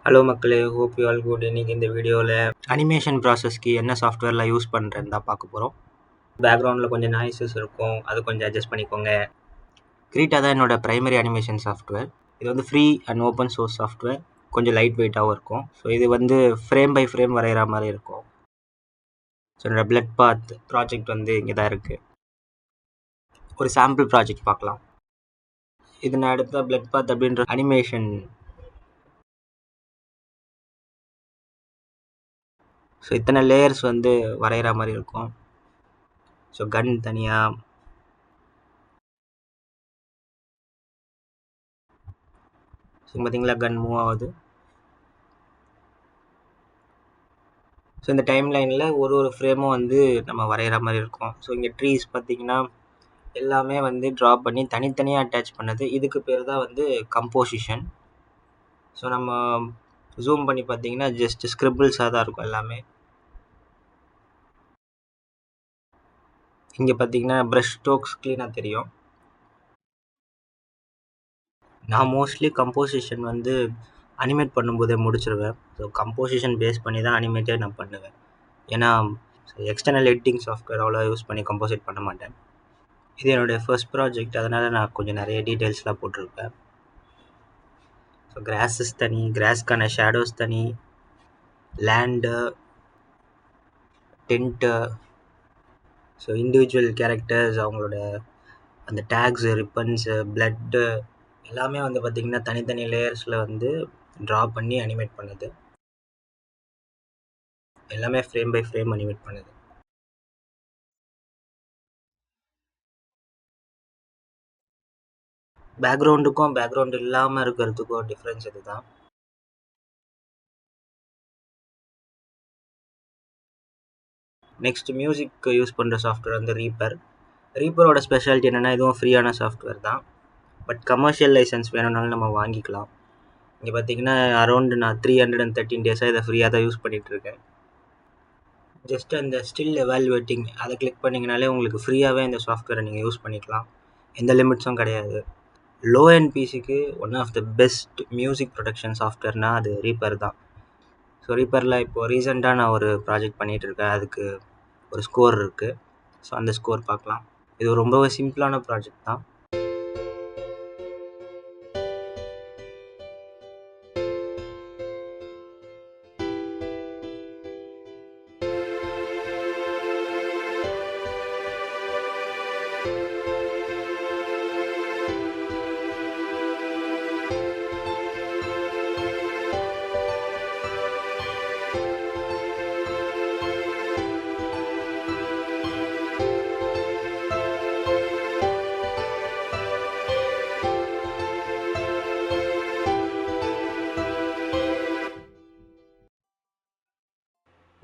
Hello மக்களே, hope you all good. இன்னைக்கு இந்த வீடியோவில் அனிமேஷன் ப்ராசஸ்க்கு என்ன சாஃப்ட்வேர்லாம் யூஸ் பண்ணுறேன்னு தான் பார்க்க போகிறோம். பேக்ரவுண்டில் கொஞ்சம் நாய்ஸஸ் இருக்கும், அது கொஞ்சம் அட்ஜஸ்ட் பண்ணிக்கோங்க. கிரீட்டா தான் என்னோட பிரைமரி அனிமேஷன் சாஃப்ட்வேர். இது வந்து free and open source software, கொஞ்சம் லைட் வெயிட்டாகவும் இருக்கும். ஸோ இது வந்து ஃப்ரேம் பை ஃப்ரேம் வரைகிற மாதிரி இருக்கும். ஸோ என்னோட பிளட் பாத் ப்ராஜெக்ட் வந்து இங்கே தான் இருக்குது. ஒரு சாம்பிள் ப்ராஜெக்ட் பார்க்கலாம். இது நான் எடுத்த பிளட் பாத் அப்படின்ற அனிமேஷன். ஸோ இத்தனை லேயர்ஸ் வந்து வரைகிற மாதிரி இருக்கும். ஸோ கன் தனியாக, பார்த்தீங்களா கன் மூவ் ஆகுது. ஸோ இந்த டைம் லைனில் ஒரு ஃப்ரேமும் வந்து நம்ம வரைகிற மாதிரி இருக்கும். ஸோ இங்கே ட்ரீஸ் பார்த்தீங்கன்னா எல்லாமே வந்து ட்ரா பண்ணி தனித்தனியாக அட்டாச் பண்ணது. இதுக்கு பேர் தான் வந்து கம்போசிஷன். ஸோ நம்ம ஜூம் பண்ணி பார்த்தீங்கன்னா ஜஸ்ட் ஸ்கிரிபிள்ஸாக தான் இருக்கும் எல்லாமே. இங்கே பார்த்தீங்கன்னா ப்ரஷ் ஸ்ட்ரோக்ஸ் க்ளீனாக தெரியும். நான் மோஸ்ட்லி கம்போசிஷன் வந்து அனிமேட் பண்ணும்போதே முடிச்சிருவேன். ஸோ கம்போசிஷன் பேஸ் பண்ணி தான் அனிமேட்டே நான் பண்ணுவேன். ஏன்னா எக்ஸ்டர்னல் எடிட்டிங் சாஃப்ட்வேர் அவ்வளோ யூஸ் பண்ணி கம்போசிட் பண்ண மாட்டேன். இது என்னுடைய ஃபர்ஸ்ட் ப்ராஜெக்ட், அதனால் நான் கொஞ்சம் நிறைய டீட்டெயில்ஸ்லாம் போட்டிருப்பேன். ஸோ கிராஸஸ் தனி, கிராஸ்க்கான ஷேடோஸ் தனி, land, tent, so individual characters, அவங்களோட அந்த டேக்ஸு, ரிப்பன்ஸு, பிளட்டு எல்லாமே வந்து பார்த்திங்கன்னா தனித்தனி லேயர்ஸில் வந்து ட்ரா பண்ணி அனிமேட் பண்ணுது. எல்லாமே ஃப்ரேம் பை ஃப்ரேம் அனிமேட் பண்ணுது. பேக்ரவுண்டுக்கும் பேக்ரவுண்ட் இல்லாமல் இருக்கிறதுக்கும் டிஃப்ரென்ஸ் இதுதான். நெக்ஸ்ட் மியூசிக் யூஸ் பண்ணுற சாஃப்ட்வேர் வந்து ரீப்பர். ரீப்பரோட ஸ்பெஷாலிட்டி என்னென்னா இதுவும் ஃப்ரீயான சாஃப்ட்வேர் தான், பட் கமர்ஷியல் லைசன்ஸ் வேணும்னாலும் நம்ம வாங்கிக்கலாம். இங்கே பார்த்தீங்கன்னா அரௌண்ட் நான் 313 டேஸாக இதை ஃப்ரீயாக தான் யூஸ் பண்ணிகிட்ருக்கேன். ஜஸ்ட் அந்த ஸ்டில் எவால்யூவேட்டிங் அதை கிளிக் பண்ணிங்கனாலே உங்களுக்கு ஃப்ரீயாகவே இந்த சாஃப்ட்வேரை நீங்கள் யூஸ் பண்ணிக்கலாம். எந்த லிமிட்ஸும் கிடையாது. லோ அண்ட் பிசிக்கு one of the best music production சாஃப்ட்வேர்னால் அது ரீப்பர் தான். ஸோ ரீப்பரில் இப்போது ரீசெண்டாக நான் ஒரு ப்ராஜெக்ட் பண்ணிகிட்ருக்கேன், அதுக்கு ஒரு ஸ்கோர் இருக்குது. ஸோ அந்த ஸ்கோர் பார்க்கலாம். இது ரொம்பவே சிம்பிளான ப்ராஜெக்ட் தான்.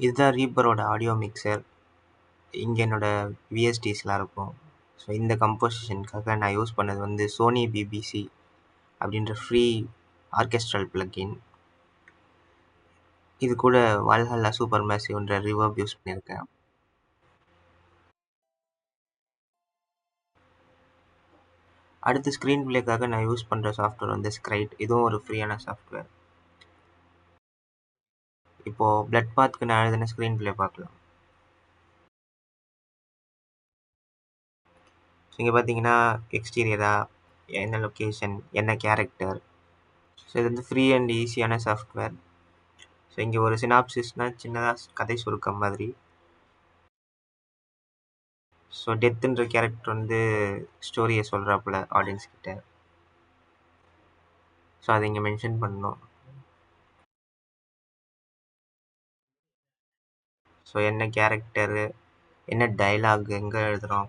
இதுதான் ரீப்பரோட ஆடியோ மிக்சர். இங்கே என்னோடய விஎஸ்டிஸ்லாம் இருக்கும். ஸோ இந்த கம்போசிஷனுக்காக நான் யூஸ் பண்ணது வந்து சோனி பிபிசி அப்படின்ற ஃப்ரீ ஆர்கெஸ்ட்ரல் பிளக்கின். இது கூட வால்ஹல்லா சூப்பர் மேசிவ்ன்ற ரிவர்ப் யூஸ் பண்ணியிருக்கேன். அடுத்து ஸ்க்ரீன் பிளேக்காக நான் யூஸ் பண்ணுற சாஃப்ட்வேர் வந்து ஸ்க்ரைட். இதுவும் ஒரு ஃப்ரீயான சாஃப்ட்வேர். இப்போது பிளட் பாத்துக்கு நான் எழுதின ஸ்க்ரீன் பிளே பார்க்கலாம். ஸோ இங்கே பார்த்தீங்கன்னா எக்ஸ்டீரியராக, என்ன லொக்கேஷன், என்ன கேரக்டர். ஸோ இது வந்து ஃப்ரீ அண்ட் ஈஸியான சாஃப்ட்வேர். ஸோ இங்கே ஒரு சினாப்சிஸ்னால் சின்னதாக கதை சுருக்கம் மாதிரி. ஸோ டெத்துன்ற கேரக்டர் வந்து ஸ்டோரியை சொல்கிறாப்புல ஆடியன்ஸ் கிட்ட. ஸோ அதை இங்கே மென்ஷன் பண்ணணும். ஸோ என்ன கேரக்டரு, என்ன டைலாக், எங்கே எழுதுகிறோம்.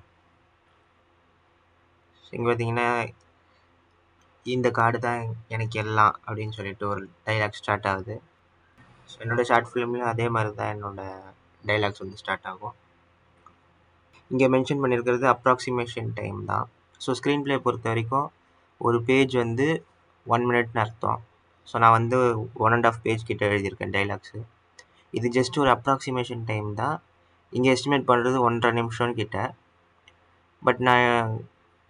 ஸோ இங்கே பார்த்தீங்கன்னா இந்த கார்டு தான் எனக்கு எல்லாம் அப்படின்னு சொல்லிட்டு ஒரு டைலாக் ஸ்டார்ட் ஆகுது. ஸோ என்னோடய ஷார்ட் ஃபிலிம்லேயும் அதே மாதிரி தான் என்னோடய டைலாக்ஸ் வந்து ஸ்டார்ட் ஆகும். இங்கே மென்ஷன் பண்ணியிருக்கிறது அப்ராக்சிமேஷன் டைம் தான். ஸோ ஸ்க்ரீன் பிளே பொறுத்த வரைக்கும் ஒரு பேஜ் வந்து 1 மினிட்னு அர்த்தம். ஸோ நான் வந்து 1.5 பேஜ் கிட்ட எழுதியிருக்கேன் டைலாக்ஸு. இது ஜஸ்ட் ஒரு அப்ராக்சிமேஷன் டைம் தான். இங்கே எஸ்டிமேட் பண்ணுறது 1.5 நிமிஷம் கிட்ட. பட் நான்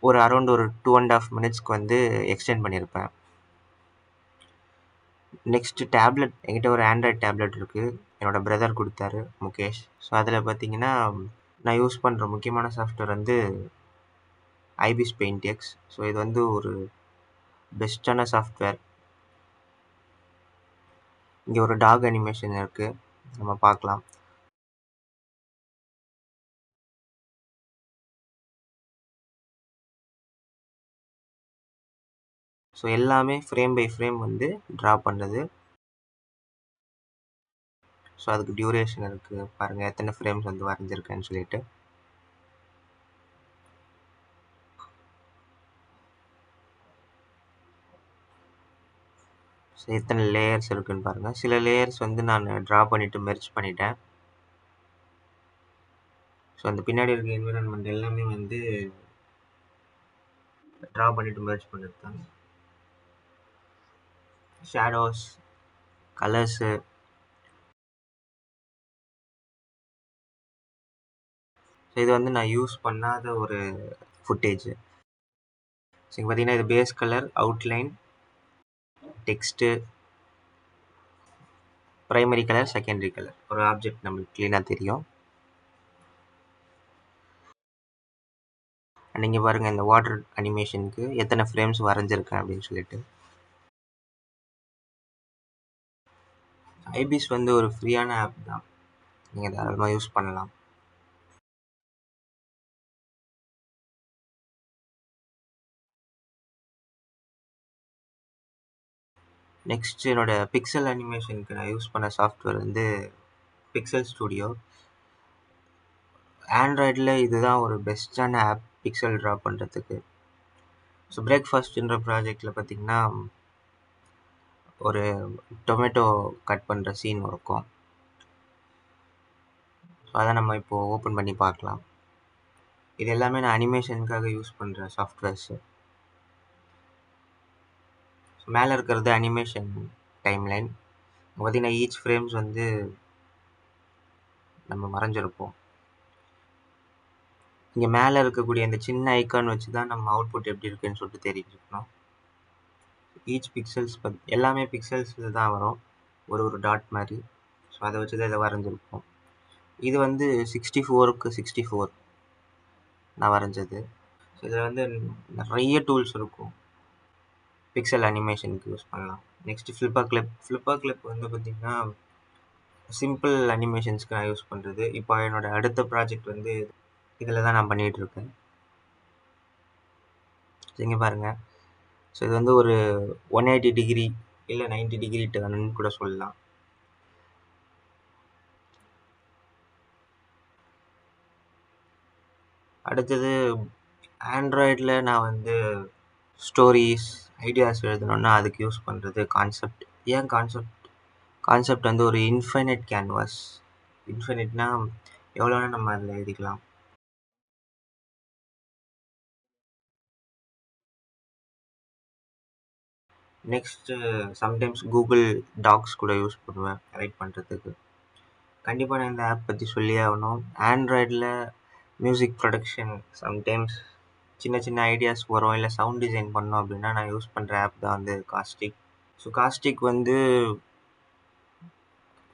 ஒரு அரௌண்ட் ஒரு 2.5 மினிட்ஸ்க்கு வந்து எக்ஸ்டெண்ட் பண்ணியிருப்பேன். நெக்ஸ்ட்டு டேப்லெட் என்கிட்ட ஒரு ஆண்ட்ராய்ட் டேப்லெட் இருக்குது, என்னோடய பிரதர் கொடுத்தாரு முகேஷ். ஸோ அதில் பார்த்தீங்கன்னா நான் யூஸ் பண்ணுற முக்கியமான சாஃப்ட்வேர் வந்து ஐபிஸ் பெயிண்ட் எக்ஸ். ஸோ இது வந்து ஒரு பெஸ்ட்டான சாஃப்ட்வேர். இங்கே ஒரு டாக் அனிமேஷன் இருக்குது, நம்ம பார்க்கலாம். ஸோ எல்லாமே ஃப்ரேம் பை ஃப்ரேம் வந்து ட்ரா பண்ணுறது. ஸோ அதுக்கு டியூரேஷன் இருக்குது, பாருங்கள் எத்தனை ஃப்ரேம்ஸ் வந்து வரைஞ்சிருக்கேன்னு சொல்லிட்டு. ஸோ எத்தனை லேயர்ஸ் இருக்குதுன்னு பாருங்கள். சில லேயர்ஸ் வந்து நான் ட்ரா பண்ணிவிட்டு மெர்ஜ் பண்ணிட்டேன். ஸோ அந்த பின்னாடி இருக்க என்விரான்மெண்ட் எல்லாமே வந்து ட்ரா பண்ணிவிட்டு மெர்ஜ் பண்ணிட்டு தான். ஷேடோஸ், கலர்ஸு, ஸோ இது வந்து நான் யூஸ் பண்ணாத ஒரு ஃபுட்டேஜ். ஸோ இங்கே பார்த்தீங்கன்னா இது base colour, outline, text, primary colour, secondary colour. ஒரு ஆப்ஜெக்ட் நம்மளுக்கு க்ளீனாக தெரியும். அண்ட் இங்கே பாருங்கள் இந்த வாட்டர் அனிமேஷனுக்கு எத்தனை ஃப்ரேம்ஸ் வரைஞ்சிருக்கேன் அப்படின்னு சொல்லிட்டு. ஐபிஸ் வந்து ஒரு ஃப்ரீயான ஆப் தான், நீங்கள் தாராளமாக யூஸ் பண்ணலாம். நெக்ஸ்ட் என்னோடய பிக்சல் அனிமேஷனுக்கு நான் யூஸ் பண்ண சாஃப்ட்வேர் வந்து பிக்சல் ஸ்டுடியோ. ஆண்ட்ராய்டில் இதுதான் ஒரு பெஸ்ட்டான ஆப் பிக்சல் ட்ரா பண்ணுறதுக்கு. ஸோ பிரேக்ஃபாஸ்ட்ன்ற ப்ராஜெக்டில் பார்த்திங்கன்னா ஒரு டொமேட்டோ கட் பண்ணுற சீன் இருக்கும். ஸோ அதை நம்ம இப்போது ஓப்பன் பண்ணி பார்க்கலாம். இது எல்லாமே நான் அனிமேஷனுக்காக யூஸ் பண்ணுற சாஃப்ட்வேர்ஸு. ஸோ மேலே இருக்கிறது அனிமேஷன் டைம்லைன். பார்த்திங்கன்னா ஈச் ஃப்ரேம்ஸ் வந்து நம்ம வரைஞ்சிருப்போம். இங்கே மேலே இருக்கக்கூடிய இந்த சின்ன ஐக்கான் வச்சு தான் நம்ம அவுட்புட் எப்படி இருக்குன்னு சொல்லிட்டு தெரிஞ்சுக்கணும். ஈச் பிக்சல்ஸ் எல்லாமே பிக்சல்ஸில் தான் வரும், ஒரு டாட் மாதிரி. ஸோ அதை வச்சு தான் இதை வரைஞ்சிருப்போம். இது வந்து 64க்கு 64 நான் வரைஞ்சது. ஸோ இதில் வந்து நிறைய டூல்ஸ் இருக்கும், பிக்சல் அனிமேஷனுக்கு யூஸ் பண்ணலாம். நெக்ஸ்ட்டு ஃப்ளிப்பர் கிளிப் வந்து பார்த்திங்கன்னா சிம்பிள் அனிமேஷன்ஸ்க்கு நான் யூஸ் பண்ணுறது. இப்போ என்னோடய அடுத்த ப்ராஜெக்ட் வந்து இதில் தான் நான் பண்ணிகிட்ருக்கேன். இங்கே பாருங்கள். ஸோ இது வந்து ஒரு 180 டிகிரி இல்லை 90 டிகிரி டர்னுன்னு கூட சொல்லலாம். அடுத்தது ஆண்ட்ராய்டில் நான் வந்து ஸ்டோரிஸ், ஐடியாஸ் எழுதணுன்னா அதுக்கு யூஸ் பண்ணுறது கான்செப்ட். ஏன் கான்செப்ட் வந்து ஒரு இன்ஃபைனைட் கேன்வாஸ். இன்ஃபைனைட்னா எவ்வளோனா நம்ம அதில் எழுதிக்கலாம். நெக்ஸ்ட்டு சம்டைம்ஸ் கூகுள் டாக்ஸ் கூட யூஸ் பண்ணுவேன் ரைட் பண்ணுறதுக்கு. கண்டிப்பாக நான் இந்த ஆப் பற்றி சொல்லியே ஆகணும். ஆண்ட்ராய்டில் மியூசிக் ப்ரொடக்ஷன் சம்டைம்ஸ் சின்ன சின்ன ஐடியாஸ் வரும், இல்லை சவுண்ட் டிசைன் பண்ணோம் அப்படின்னா நான் யூஸ் பண்ணுற ஆப் தான் வந்து காஸ்டிக். ஸோ காஸ்டிக் வந்து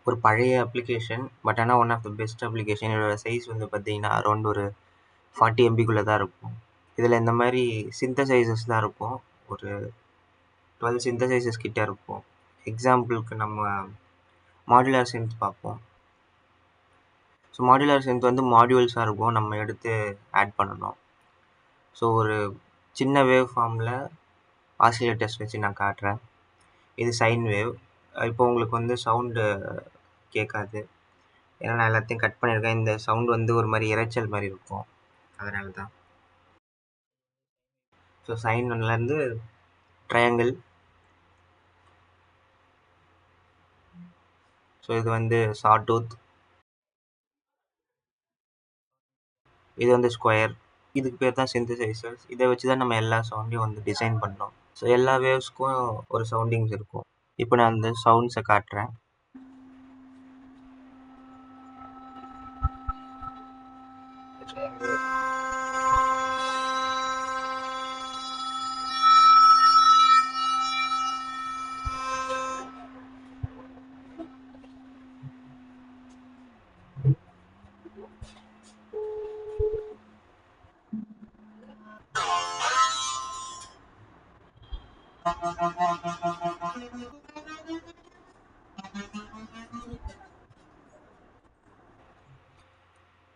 ஒரு பழைய அப்ளிகேஷன், பட் ஆனால் one of the best application. இதோட சைஸ் வந்து பார்த்திங்கன்னா அரௌண்ட் ஒரு 40 MBக்குள்ளே தான் இருக்கும். இதில் இந்த மாதிரி சிந்தசைசஸ் தான் இருக்கும், ஒரு 12 சிந்தசைசஸ் கிட்டே இருக்கும். எக்ஸாம்பிளுக்கு நம்ம மாடுலர் சிந்த் பார்ப்போம். ஸோ மாடுலர் சிந்த் வந்து மாடியூல்ஸாக இருக்கும், நம்ம எடுத்து ஆட் பண்ணணும். ஸோ ஒரு சின்ன வேவ் ஃபார்மில் ஆசிலேட்டர்ஸ் வச்சு நான் காட்டுறேன். இது சைன் வேவ். இப்போ உங்களுக்கு வந்து சவுண்டு கேட்காது, ஏன்னா நான் எல்லாத்தையும் கட் பண்ணியிருக்கேன். இந்த சவுண்ட் வந்து ஒரு மாதிரி இரைச்சல் மாதிரி இருக்கும், அதனால தான். ஸோ சைன் ஒன்லேருந்து ட்ரையாங்கிள். ஸோ இது வந்து சாடூத். இது வந்து ஸ்கொயர். இதுக்கு பேர் தான் சிந்தசைசர்ஸ். இதை வச்சு தான் நம்ம எல்லா சவுண்டையும் வந்து டிசைன் பண்ணோம். ஸோ எல்லா வேவ்ஸ்க்கும் ஒரு சவுண்டிங்ஸ் இருக்கும். இப்போ நான் அந்த சவுண்ட்ஸை காட்டுறேன்.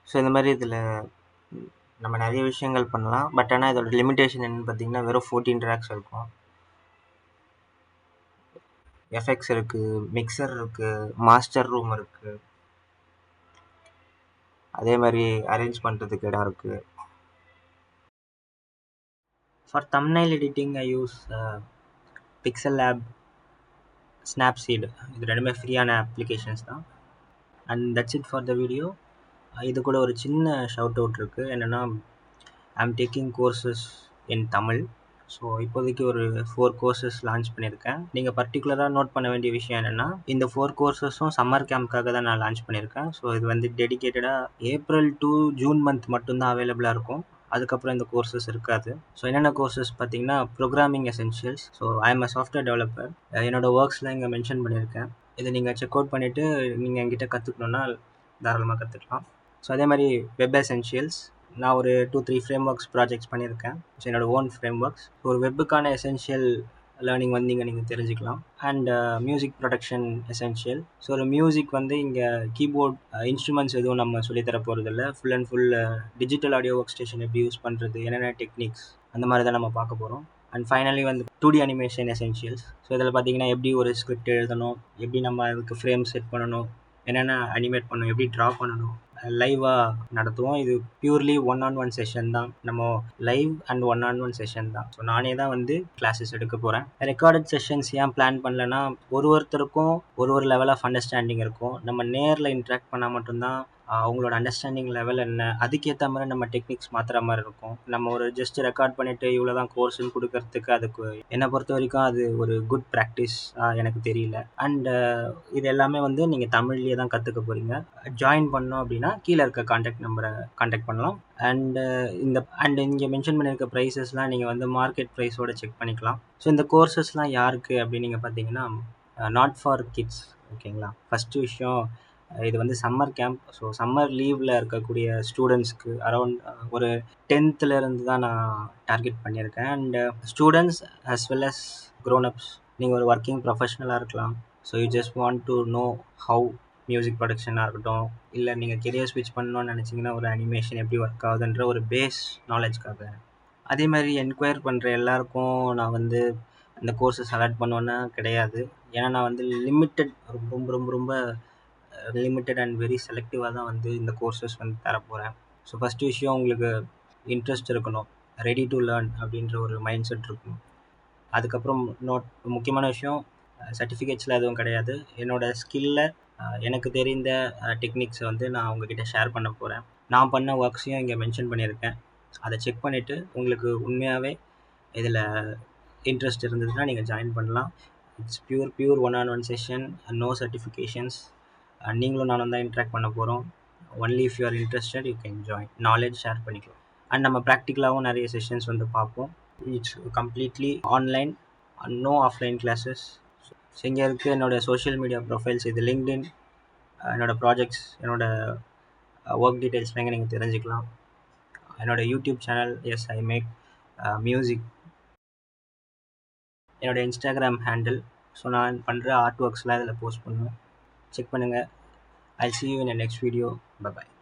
ஸோ இந்த மாதிரி இதில் நம்ம நிறைய விஷயங்கள் பண்ணலாம். பட் ஆனால் இதோட லிமிட்டேஷன் என்னென்னு பார்த்தீங்கன்னா வெறும் 14 ட்ராக்ஸ் இருக்கும். எஃபெக்ட்ஸ் இருக்குது, மிக்சர் இருக்குது, மாஸ்டர் ரூம் இருக்குது, அதே மாதிரி அரேஞ்ச் பண்ணுறதுக்கு இடம் இருக்குது. For thumbnail editing I use pixel lab, Snapseed. இது ரெண்டுமே ஃப்ரீயான அப்ளிகேஷன்ஸ் தான். And that's it for the video. இது கூட ஒரு சின்ன ஷவுட் அவுட் இருக்குது. என்னென்னா, I am taking courses in Tamil. So இப்போதைக்கு ஒரு 4 கோர்சஸ் லான்ச் பண்ணியிருக்கேன். நீங்கள் பர்டிகுலராக நோட் பண்ண வேண்டிய விஷயம் என்னென்னா, இந்த 4 கோர்சஸும் சம்மர் கேம்ப்காக தான் நான் லான்ச் பண்ணியிருக்கேன். ஸோ இது வந்து டெடிக்கேட்டடாக ஏப்ரல் டு ஜூன் மந்த் மட்டும்தான் அவைலபிளாக இருக்கும். அதுக்கப்புறம் இந்த கோர்சஸ் இருக்காது. ஸோ என்னென்ன கோர்சஸ் பார்த்தீங்கன்னா, programming essentials. So I am a software developer. என்னோடய ஒர்க்ஸ்லாம் இங்கே மென்ஷன் பண்ணியிருக்கேன். இதை நீங்கள் செக் அவுட் பண்ணிவிட்டு நீங்கள் என்கிட்ட கற்றுக்கணுன்னா தாராளமாக கற்றுக்கலாம். ஸோ அதே மாதிரி வெப் எசென்ஷியல்ஸ். நான் ஒரு 2-3 ஃப்ரேம் ஒர்க்ஸ் ப்ராஜெக்ட்ஸ் பண்ணியிருக்கேன். ஸோ என்னோடய ஓன் ஃப்ரேம் ஒர்க்ஸ். ஒரு வெப்புக்கான எசென்ஷியல் லேர்னிங் வந்து இங்கே நீங்கள் தெரிஞ்சுக்கலாம். And music production essential. So ஒரு மியூசிக் வந்து இங்கே கீபோர்ட் இன்ஸ்ட்ருமெண்ட்ஸ் எதுவும் நம்ம சொல்லித்தர போகிறதில்ல. Full and full digital audio work station எப்படி யூஸ் பண்ணுறது, என்னென்ன டெக்னிக்ஸ், அந்த மாதிரி தான் நம்ம பார்க்க போகிறோம். அண்ட் ஃபைனலி வந்து 2D அனிமேஷன் எசென்ஷியல்ஸ். ஸோ இதில் பார்த்தீங்கன்னா எப்படி ஒரு ஸ்கிரிப்ட் எழுதணும், எப்படி நம்ம அதுக்கு ஃப்ரேம் செட் பண்ணணும், என்னென்ன அனிமேட் பண்ணணும், எப்படி ட்ரா பண்ணணும், லைவாக நடத்துவோம். இது பியூர்லி 1-on-1 செஷன் தான். நம்ம லைவ் அண்ட் 1-on-1 செஷன் தான். ஸோ நானே தான் வந்து கிளாஸஸ் எடுக்க போகிறேன். ரெக்கார்டட் செஷன்ஸ் ஏன் பிளான் பண்ணலன்னா, ஒருத்தருக்கும் ஒரு லெவல் ஆஃப் அண்டர்ஸ்டாண்டிங் இருக்கும். நம்ம நேரில் இன்ட்ராக்ட் பண்ணால் மட்டும்தான் அவங்களோட அண்டர்ஸ்டாண்டிங் லெவல் என்ன, அதுக்கேற்ற மாதிரி நம்ம டெக்னிக்ஸ் மாற்றுற மாதிரி இருக்கும். நம்ம ஒரு ஜஸ்ட் ரெக்கார்ட் பண்ணிவிட்டு இவ்வளோ தான் கோர்ஸ்ன்னு கொடுக்கறதுக்கு அதுக்கு என்னை பொறுத்த வரைக்கும் அது ஒரு குட் ப்ராக்டிஸ் எனக்கு தெரியல. அண்டு இது எல்லாமே வந்து நீங்கள் தமிழ்லேயே தான் கற்றுக்க போகிறீங்க. ஜாயின் பண்ணோம் அப்படின்னா கீழே இருக்க கான்டாக்ட் நம்பரை கான்டாக்ட் பண்ணலாம். அண்டு இங்கே மென்ஷன் பண்ணியிருக்க ப்ரைஸஸ்லாம் நீங்கள் வந்து மார்க்கெட் ப்ரைஸோட செக் பண்ணிக்கலாம். ஸோ இந்த கோர்சஸ்லாம் யாருக்கு அப்படின்னு நீங்கள் பார்த்தீங்கன்னா, நாட் ஃபார் கிட்ஸ். ஓகேங்களா? ஃபஸ்ட்டு விஷயம், இது வந்து சம்மர் கேம்ப். ஸோ சம்மர் லீவில் இருக்கக்கூடிய ஸ்டூடெண்ட்ஸ்க்கு அரௌண்ட் ஒரு 10th தான் நான் டார்கெட் பண்ணியிருக்கேன். And students as well as grown-ups. நீங்கள் ஒரு ஒர்க்கிங் ப்ரொஃபஷ்னலாக இருக்கலாம். So you just want to know how music ப்ரொடக்ஷனாக இருக்கட்டும், இல்லை நீங்கள் கெரியர் ஸ்விட்ச் பண்ணணும்னு நினச்சிங்கன்னா ஒரு அனிமேஷன் எப்படி ஒர்க் ஆகுதுன்ற ஒரு பேஸ் நாலேஜ்க்காக. அதே மாதிரி என்கொயர் பண்ணுற எல்லாருக்கும் நான் வந்து இந்த கோர்ஸஸ் அலாட் பண்ணுவேன்னா கிடையாது. ஏன்னா நான் வந்து லிமிட்டட், ரொம்ப ரொம்ப ரொம்ப லிமிட்டட் அண்ட் வெரி செலக்டிவாக தான் வந்து இந்த கோர்சஸ் வந்து தரப்போகிறேன். ஸோ ஃபஸ்ட்டு விஷயம், உங்களுக்கு இன்ட்ரெஸ்ட் இருக்கணும், ரெடி டு லேர்ன் அப்படின்ற ஒரு மைண்ட் செட் இருக்கணும். அதுக்கப்புறம் முக்கியமான விஷயம், சர்டிஃபிகேட்ஸில் எதுவும் கிடையாது. என்னோடய ஸ்கில்லை, எனக்கு தெரிந்த டெக்னிக்ஸை வந்து நான் உங்ககிட்ட ஷேர் பண்ண போகிறேன். நான் பண்ண ஒர்க்ஸையும் இங்கே மென்ஷன் பண்ணியிருக்கேன். அதை செக் பண்ணிவிட்டு உங்களுக்கு உண்மையாகவே இதில் இன்ட்ரெஸ்ட் இருந்ததுன்னா நீங்கள் ஜாயின் பண்ணலாம். It's pure 1-on-1 session, no certifications. நீங்களும் நானும் தான் இன்ட்ராக்ட் பண்ண போகிறோம். Only if you are interested you can join. Knowledge share பண்ணிக்கலாம். அண்ட் நம்ம ப்ராக்டிக்கலாகவும் நிறைய செஷன்ஸ் வந்து பார்ப்போம். It's completely online, no offline classes. So இங்கே இருக்குது என்னோடய சோஷியல் மீடியா ப்ரொஃபைல்ஸ். இது லிங்க்டின், என்னோடய ப்ராஜெக்ட்ஸ், என்னோடய ஒர்க் டீட்டெயில்ஸ்லாம் இங்கே நீங்கள் தெரிஞ்சுக்கலாம். என்னோடய YouTube channel, yes I make music. என்னோடய இன்ஸ்டாகிராம் ஹேண்டில். ஸோ நான் பண்ணுற ஆர்ட் ஒர்க்ஸ்லாம் இதில் போஸ்ட் பண்ணுவேன். செக் பண்ணுங்கள். I'll see you in the next video. Bye bye.